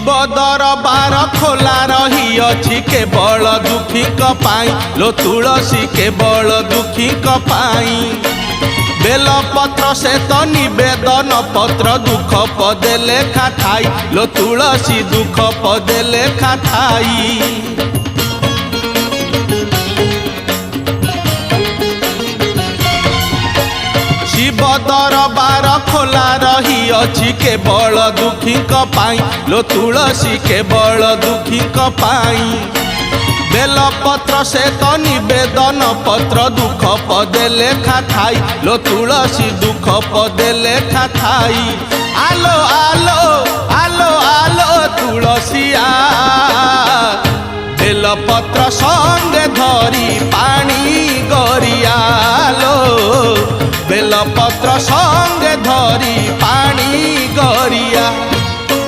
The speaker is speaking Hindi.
दरबार खोला रही अछि केवल दुखी पाई लो तुलसी केवल दुखी पाई। बेलपत्र से तो निवेदन पत्र दुख पदे लेखा थाई लो तुलसी दुख पदे लेखा थाई। शिव दरबार खोला रही अछि केवल दुखी पाई लो तुलसी केवल दुखी पाई। बेलपत्र से तो निवेदन पत्र दुख पदे लेखा थाई लो तुलसी दुख पदे लेखा थाई। आलो आलो आलो आलो तुलसी